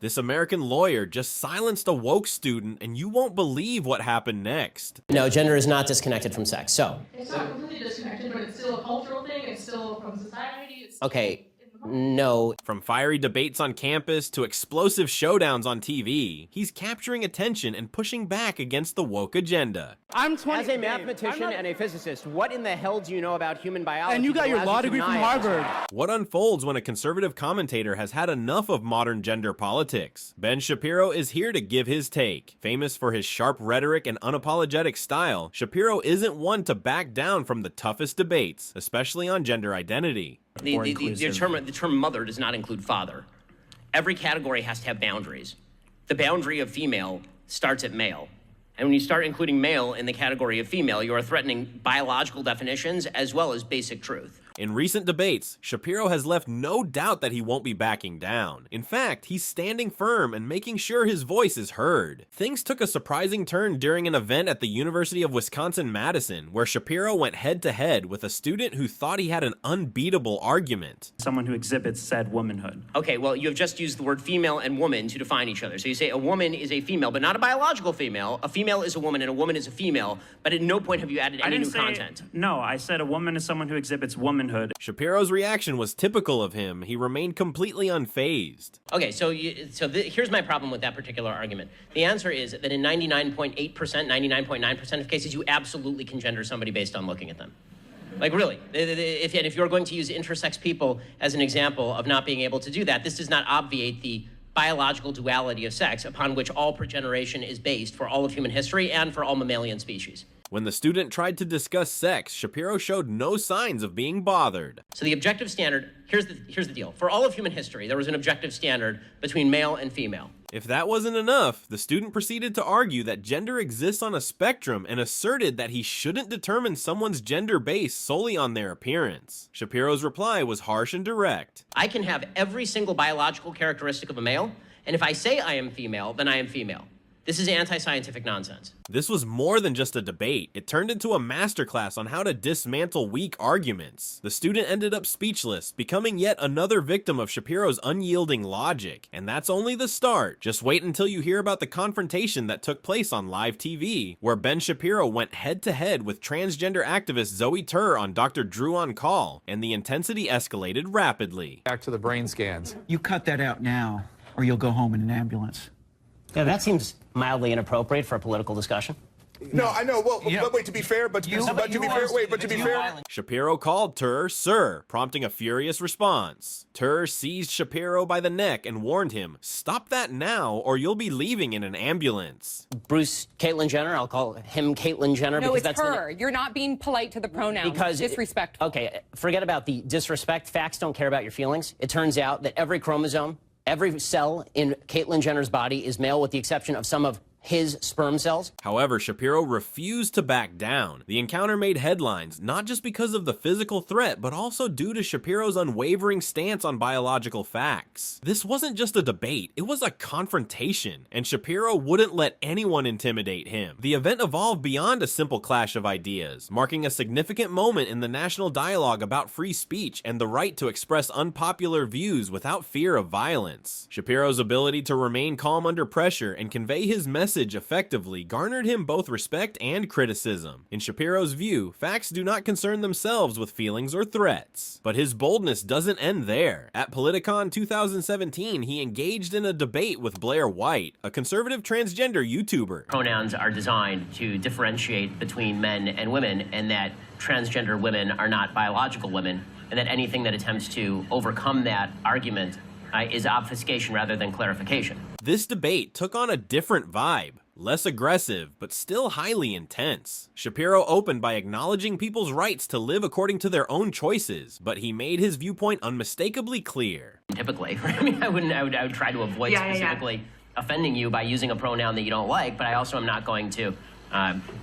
This American lawyer just silenced a woke student, and you won't believe what happened next. No, gender is not disconnected from sex, so. It's not completely disconnected, but it's still a cultural thing, it's still from society, it's Okay, no. From fiery debates on campus to explosive showdowns on TV, he's capturing attention and pushing back against the woke agenda. I'm 20. As a mathematician and a physicist, what in the hell do you know about human biology? And you got your law degree from Harvard. What unfolds when a conservative commentator has had enough of modern gender politics? Ben Shapiro is here to give his take. Famous for his sharp rhetoric and unapologetic style, Shapiro isn't one to back down from the toughest debates, especially on gender identity. The term mother does not include father. Every category has to have boundaries. The boundary of female starts at male. And when you start including male in the category of female, you are threatening biological definitions as well as basic truth. In recent debates, Shapiro has left no doubt that he won't be backing down. In fact, he's standing firm and making sure his voice is heard. Things took a surprising turn during an event at the University of Wisconsin-Madison, where Shapiro went head-to-head with a student who thought he had an unbeatable argument. Someone who exhibits said womanhood. Okay, well, you have just used the word female and woman to define each other. So you say a woman is a female, but not a biological female. A female is a woman and a woman is a female, but at no point have you added any new content. No, I said a woman is someone who exhibits womanhood. Shapiro's reaction was typical of him. He remained completely unfazed. Okay, here's my problem with that particular argument. The answer is that in 99.8%, 99.9% of cases, you absolutely can gender somebody based on looking at them. Like, really. If you're going to use intersex people as an example of not being able to do that, this does not obviate the biological duality of sex upon which all progeneration is based for all of human history and for all mammalian species. When the student tried to discuss sex, Shapiro showed no signs of being bothered. So the objective standard, here's the deal. For all of human history, there was an objective standard between male and female. If that wasn't enough, the student proceeded to argue that gender exists on a spectrum and asserted that he shouldn't determine someone's gender based solely on their appearance. Shapiro's reply was harsh and direct. I can have every single biological characteristic of a male, and if I say I am female, then I am female. This is anti-scientific nonsense. This was more than just a debate. It turned into a masterclass on how to dismantle weak arguments. The student ended up speechless, becoming yet another victim of Shapiro's unyielding logic. And that's only the start. Just wait until you hear about the confrontation that took place on live TV, where Ben Shapiro went head-to-head with transgender activist Zoe Tur on Dr. Drew on Call, and the intensity escalated rapidly. Back to the brain scans. You cut that out now, or you'll go home in an ambulance. Yeah, that seems mildly inappropriate for a political discussion. No, I know. Well, but wait, to be fair, Shapiro called Tur sir, prompting a furious response. Tur seized Shapiro by the neck and warned him, "Stop that now, or you'll be leaving in an ambulance." Bruce Caitlyn Jenner, I'll call him Caitlyn Jenner. No, because it's her. You're not being polite to the pronouns. Because disrespectful. Okay, forget about the disrespect. Facts don't care about your feelings. It turns out that every chromosome, every cell in Caitlyn Jenner's body is male with the exception of some of his sperm cells. However, Shapiro refused to back down. The encounter made headlines, not just because of the physical threat, but also due to Shapiro's unwavering stance on biological facts. This wasn't just a debate, it was a confrontation, and Shapiro wouldn't let anyone intimidate him. The event evolved beyond a simple clash of ideas, marking a significant moment in the national dialogue about free speech and the right to express unpopular views without fear of violence. Shapiro's ability to remain calm under pressure and convey his message effectively garnered him both respect and criticism. In Shapiro's view, facts do not concern themselves with feelings or threats. But his boldness doesn't end there. At Politicon 2017, he engaged in a debate with Blair White, a conservative transgender YouTuber. Pronouns are designed to differentiate between men and women, and that transgender women are not biological women, and that anything that attempts to overcome that argument is obfuscation rather than clarification. This debate took on a different vibe, less aggressive, but still highly intense. Shapiro opened by acknowledging people's rights to live according to their own choices, but he made his viewpoint unmistakably clear. Typically, I mean, I would try to avoid specifically offending you by using a pronoun that you don't like, but I also am not going to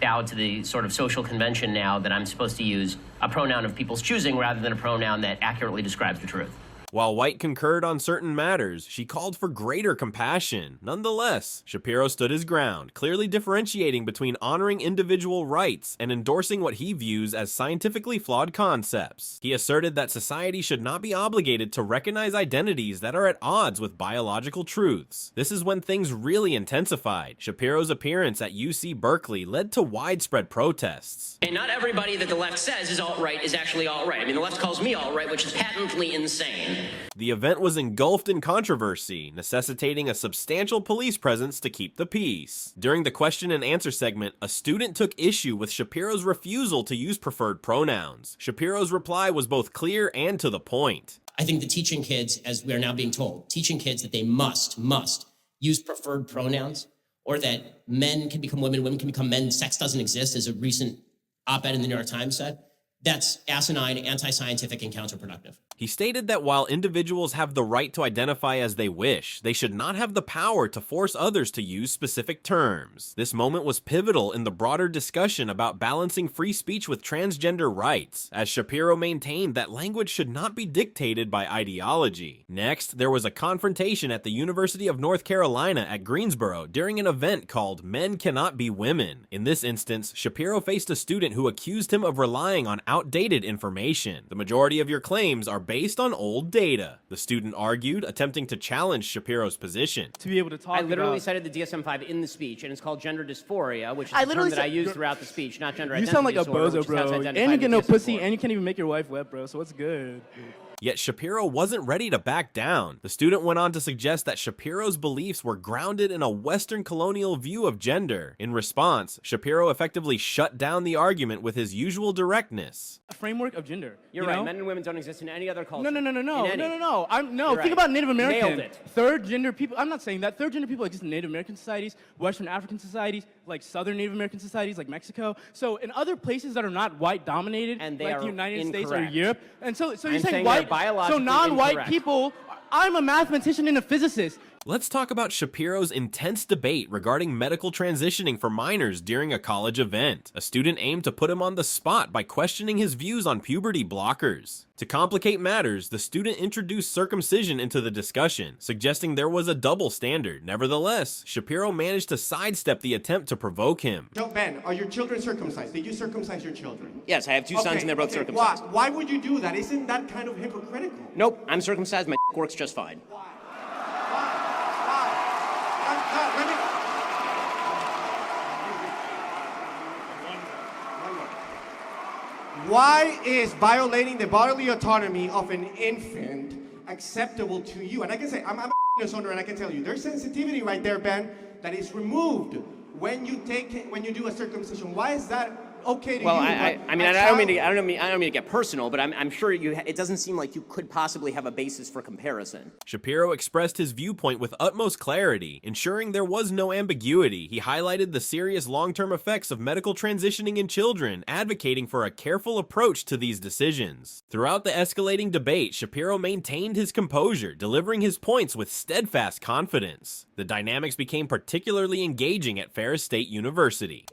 bow to the sort of social convention now that I'm supposed to use a pronoun of people's choosing rather than a pronoun that accurately describes the truth. While White concurred on certain matters, she called for greater compassion. Nonetheless, Shapiro stood his ground, clearly differentiating between honoring individual rights and endorsing what he views as scientifically flawed concepts. He asserted that society should not be obligated to recognize identities that are at odds with biological truths. This is when things really intensified. Shapiro's appearance at UC Berkeley led to widespread protests. And not everybody that the left says is alt-right is actually alt-right. I mean, the left calls me alt-right, which is patently insane. The event was engulfed in controversy, necessitating a substantial police presence to keep the peace. During the question and answer segment, a student took issue with Shapiro's refusal to use preferred pronouns. Shapiro's reply was both clear and to the point. I think that teaching kids, as we are now being told, teaching kids that they must use preferred pronouns, or that men can become women can become men, sex doesn't exist, as a recent op-ed in the New York Times said, that's asinine, anti-scientific, and counterproductive. He stated that while individuals have the right to identify as they wish, they should not have the power to force others to use specific terms. This moment was pivotal in the broader discussion about balancing free speech with transgender rights, as Shapiro maintained that language should not be dictated by ideology. Next, there was a confrontation at the University of North Carolina at Greensboro during an event called Men Cannot Be Women. In this instance, Shapiro faced a student who accused him of relying on outdated information. The majority of your claims are based on old data, the student argued, attempting to challenge Shapiro's position. To be able to talk I literally about... cited the DSM-5 in the speech, and it's called gender dysphoria, which is the term that I use throughout the speech, not gender You identity sound like a disorder, bozo, bro. And you get no pussy, and you can't even make your wife wet, bro, so what's good? Yet Shapiro wasn't ready to back down. The student went on to suggest that Shapiro's beliefs were grounded in a Western colonial view of gender. In response, Shapiro effectively shut down the argument with his usual directness. A framework of gender. You're right. Men and women don't exist in any other culture. No. Think about Native American. Nailed it. Third gender people. I'm not saying that. Third gender people exist in Native American societies, Western African societies, like Southern Native American societies, like Mexico. So in other places that are not white dominated, And they like are the United States or incorrect. Europe, and so you're I'm saying saying white. they're biologically So non-white incorrect. people. I'm a mathematician and a physicist. Let's talk about Shapiro's intense debate regarding medical transitioning for minors during a college event. A student aimed to put him on the spot by questioning his views on puberty blockers. To complicate matters, the student introduced circumcision into the discussion, suggesting there was a double standard. Nevertheless, Shapiro managed to sidestep the attempt to provoke him. So Ben, are your children circumcised? Did you circumcise your children? Yes, I have two sons, and they're both circumcised. Why would you do that? Isn't that kind of hypocritical? Nope, I'm circumcised. My works just fine. Why is violating the bodily autonomy of an infant acceptable to you? And I can say, I'm a owner, and I can tell you, there's sensitivity right there, Ben, that is removed when you do a circumcision. Why is that okay to well, you? I don't mean to get personal, but I'm sure it doesn't seem like you could possibly have a basis for comparison. Shapiro expressed his viewpoint with utmost clarity, ensuring there was no ambiguity. He highlighted the serious long-term effects of medical transitioning in children, advocating for a careful approach to these decisions. Throughout the escalating debate, Shapiro maintained his composure, delivering his points with steadfast confidence. The dynamics became particularly engaging at Ferris State University.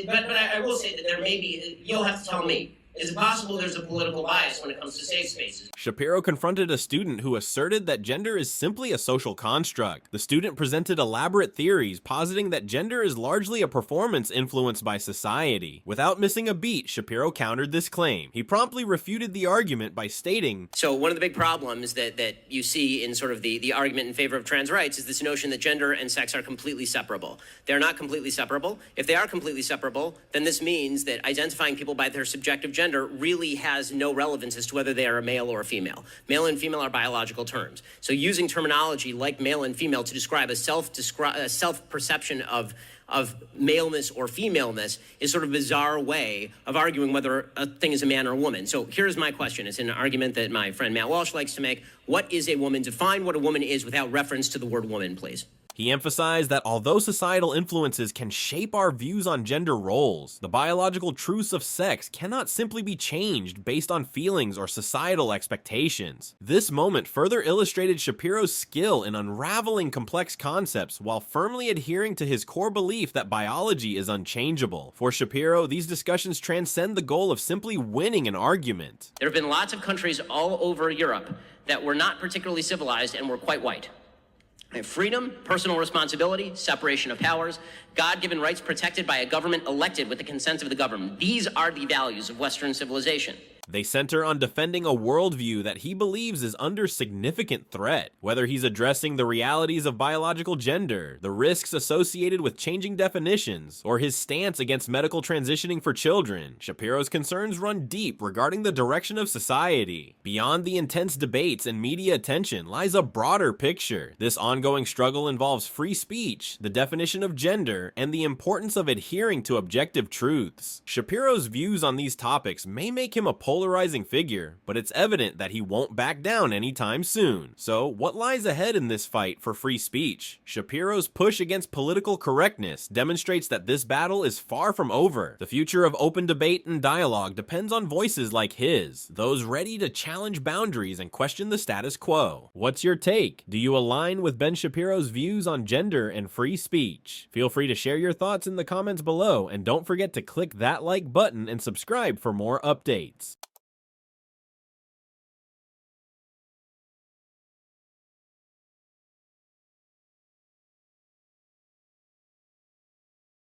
But I will say that there may be, you'll have to tell me, is it possible there's a political bias when it comes to safe spaces? Shapiro confronted a student who asserted that gender is simply a social construct. The student presented elaborate theories positing that gender is largely a performance influenced by society. Without missing a beat, Shapiro countered this claim. He promptly refuted the argument by stating, So one of the big problems that you see in sort of the argument in favor of trans rights is this notion that gender and sex are completely separable. They're not completely separable. If they are completely separable, then this means that identifying people by their subjective gender really has no relevance as to whether they are a male or a female. Male and female are biological terms. So using terminology like male and female to describe a self-perception of maleness or femaleness is sort of a bizarre way of arguing whether a thing is a man or a woman. So here's my question. It's an argument that my friend Matt Walsh likes to make. What is a woman? Define what a woman is without reference to the word woman, please. He emphasized that although societal influences can shape our views on gender roles, the biological truths of sex cannot simply be changed based on feelings or societal expectations. This moment further illustrated Shapiro's skill in unraveling complex concepts while firmly adhering to his core belief that biology is unchangeable. For Shapiro, these discussions transcend the goal of simply winning an argument. There have been lots of countries all over Europe that were not particularly civilized and were quite white. They have freedom, personal responsibility, separation of powers, God-given rights protected by a government elected with the consent of the government. These are the values of Western civilization. They center on defending a worldview that he believes is under significant threat, whether he's addressing the realities of biological gender, the risks associated with changing definitions, or his stance against medical transitioning for children. Shapiro's concerns run deep regarding the direction of society. Beyond the intense debates and media attention lies a broader picture. This ongoing struggle involves free speech, the definition of gender, and the importance of adhering to objective truths. Shapiro's views on these topics may make him a polarizing figure, but it's evident that he won't back down anytime soon. So, what lies ahead in this fight for free speech? Shapiro's push against political correctness demonstrates that this battle is far from over. The future of open debate and dialogue depends on voices like his, those ready to challenge boundaries and question the status quo. What's your take? Do you align with Ben Shapiro's views on gender and free speech? Feel free to share your thoughts in the comments below, and don't forget to click that like button and subscribe for more updates.